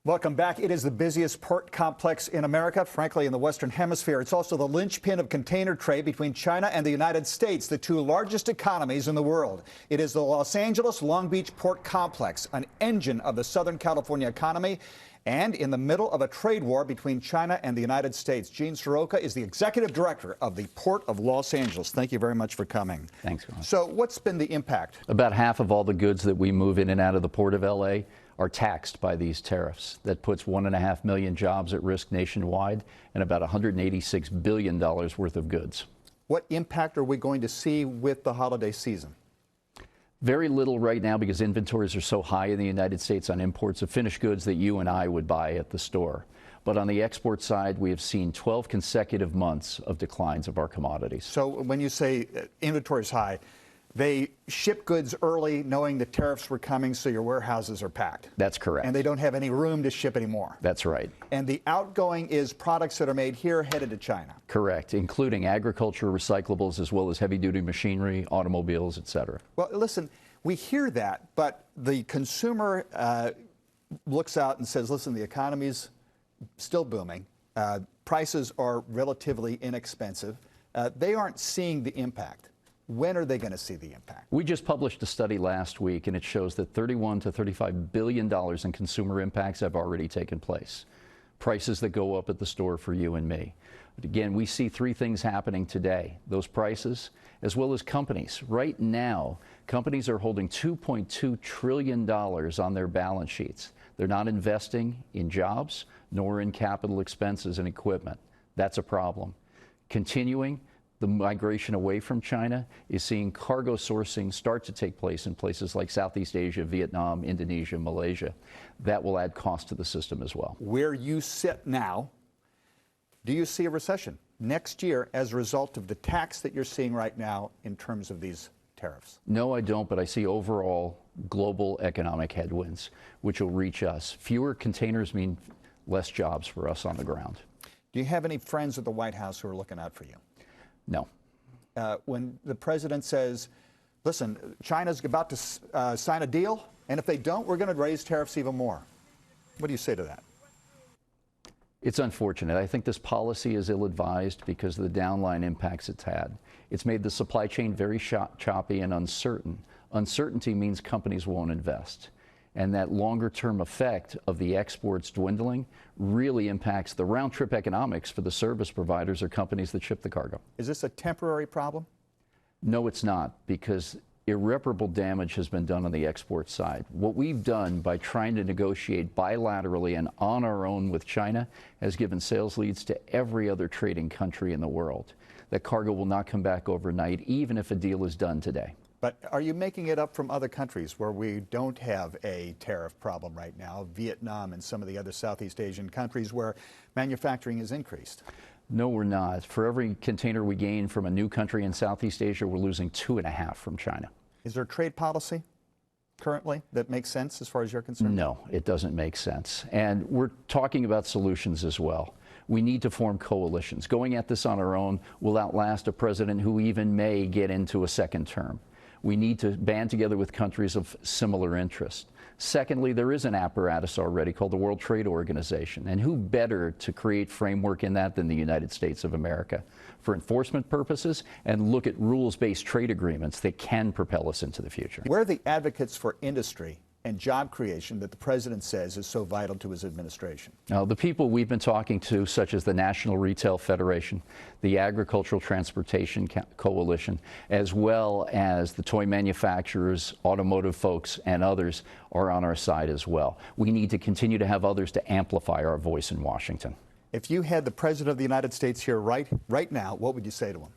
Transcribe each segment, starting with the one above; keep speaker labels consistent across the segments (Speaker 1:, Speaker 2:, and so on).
Speaker 1: Welcome back. It is the busiest port complex in America, frankly, in the Western Hemisphere. It's also the linchpin of container trade between China and the United States, the two largest economies in the world. It is the Los Angeles Long Beach Port Complex, an engine of the Southern California economy, and in the middle of a trade war between China and the United States. Gene Soroka is the executive director of the Port of Los Angeles. Thank you very much for coming.
Speaker 2: Thanks, Ron.
Speaker 1: So what's been the impact?
Speaker 2: About half of all the goods that we move in and out of the Port of LA are taxed by these tariffs. That puts 1.5 million jobs at risk nationwide and about $186 billion worth of goods.
Speaker 1: What impact are we going to see with the holiday season?
Speaker 2: Very little right now because inventories are so high in the United States on imports of finished goods that you and I would buy at the store. But on the export side, we have seen 12 consecutive months of declines of our commodities.
Speaker 1: So when you say inventory is high, they ship goods early knowing the tariffs were coming, so your warehouses are packed.
Speaker 2: That's correct.
Speaker 1: And they don't have any room to ship anymore.
Speaker 2: That's right.
Speaker 1: And the outgoing is products that are made here headed to China.
Speaker 2: Correct, including agriculture, recyclables, as well as heavy-duty machinery, automobiles, et cetera.
Speaker 1: Well, listen, we hear that, but the consumer looks out and says, listen, the economy's still booming. Prices are relatively inexpensive. They aren't seeing the impact. When are they going to see the impact?
Speaker 2: We just published a study last week, and it shows that $31 to $35 billion in consumer impacts have already taken place. Prices that go up at the store for you and me. But again, we see three things happening today. Those prices, as well as companies. Right now, companies are holding $2.2 trillion on their balance sheets. They're not investing in jobs, nor in capital expenses and equipment. That's a problem. Continuing, the migration away from China is seeing cargo sourcing start to take place in places like Southeast Asia, Vietnam, Indonesia, Malaysia. That will add cost to the system as well.
Speaker 1: Where you sit now, do you see a recession next year as a result of the tax that you're seeing right now in terms of these tariffs?
Speaker 2: No, I don't, but I see overall global economic headwinds, which will reach us. Fewer containers mean less jobs for us on the ground.
Speaker 1: Do you have any friends at the White House who are looking out for you?
Speaker 2: No.
Speaker 1: When the president says, listen, China's about to sign a deal, and if they don't, we're going to raise tariffs even more. What do you say to that?
Speaker 2: It's unfortunate. I think this policy is ill-advised because of the downline impacts it's had. It's made the supply chain very choppy and uncertain. Uncertainty means companies won't invest. And that longer-term effect of the exports dwindling really impacts the round-trip economics for the service providers or companies that ship the cargo.
Speaker 1: Is this a temporary problem?
Speaker 2: No, it's not, because irreparable damage has been done on the export side. What we've done by trying to negotiate bilaterally and on our own with China has given sales leads to every other trading country in the world. That cargo will not come back overnight, even if a deal is done today.
Speaker 1: But are you making it up from other countries where we don't have a tariff problem right now, Vietnam and some of the other Southeast Asian countries where manufacturing has increased?
Speaker 2: No, we're not. For every container we gain from a new country in Southeast Asia, we're losing 2.5 from China.
Speaker 1: Is there a trade policy currently that makes sense as far as you're concerned?
Speaker 2: No, it doesn't make sense. And we're talking about solutions as well. We need to form coalitions. Going at this on our own will outlast a president who even may get into a second term. We need to band together with countries of similar interest. Secondly, there is an apparatus already called the World Trade Organization, and who better to create framework in that than the United States of America for enforcement purposes and look at rules-based trade agreements that can propel us into the future.
Speaker 1: Where are the advocates for industry and job creation that the president says is so vital to his administration?
Speaker 2: Now, the people we've been talking to, such as the National Retail Federation, the Agricultural Transportation Coalition, as well as the toy manufacturers, automotive folks, and others, are on our side as well. We need to continue to have others to amplify our voice in Washington.
Speaker 1: If you had the President of the United States here right now, what would you say to him?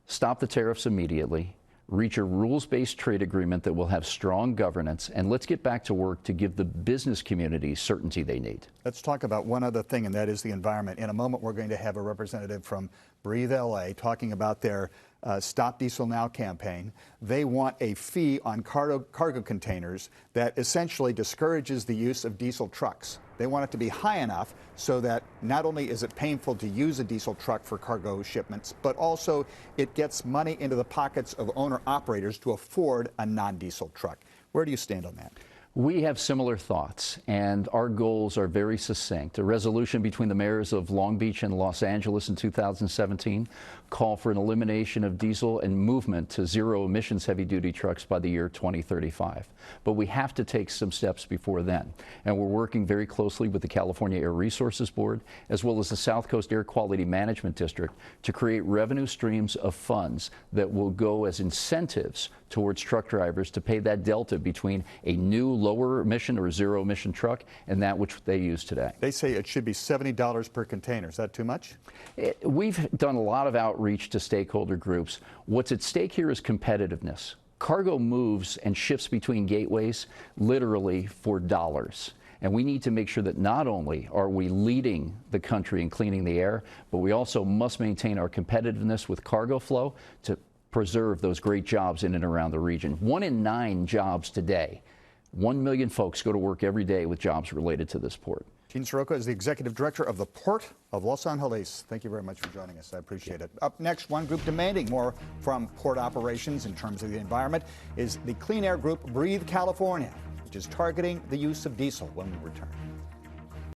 Speaker 2: Stop the tariffs immediately. Reach a rules-based trade agreement that will have strong governance, and let's get back to work to give the business community certainty they need.
Speaker 1: Let's talk about one other thing, and that is the environment. In a moment, we're going to have a representative from Breathe LA talking about their Stop Diesel Now campaign. They want a fee on cargo containers that essentially discourages the use of diesel trucks. They want it to be high enough so that not only is it painful to use a diesel truck for cargo shipments, but also it gets money into the pockets of owner-operators to afford a non-diesel truck. Where do you stand on that?
Speaker 2: We have similar thoughts, and our goals are very succinct. A resolution between the mayors of Long Beach and Los Angeles in 2017 called for an elimination of diesel and movement to zero emissions heavy-duty trucks by the year 2035. But we have to take some steps before then, and we're working very closely with the California Air Resources Board as well as the South Coast Air Quality Management District to create revenue streams of funds that will go as incentives towards truck drivers to pay that delta between a new lower emission or zero emission truck and that which they use today.
Speaker 1: They say it should be $70 per container. Is that too much?
Speaker 2: We've done a lot of outreach to stakeholder groups. What's at stake here is competitiveness. Cargo moves and shifts between gateways literally for dollars. And we need to make sure that not only are we leading the country in cleaning the air, but we also must maintain our competitiveness with cargo flow to preserve those great jobs in and around the region. 1 in 9 jobs today. 1 million folks go to work every day with jobs related to this port.
Speaker 1: Gene Soroka is the executive director of the Port of Los Angeles. Thank you very much for joining us. I appreciate it. Up next, one group demanding more from port operations in terms of the environment is the clean air group Breathe California, which is targeting the use of diesel when we return.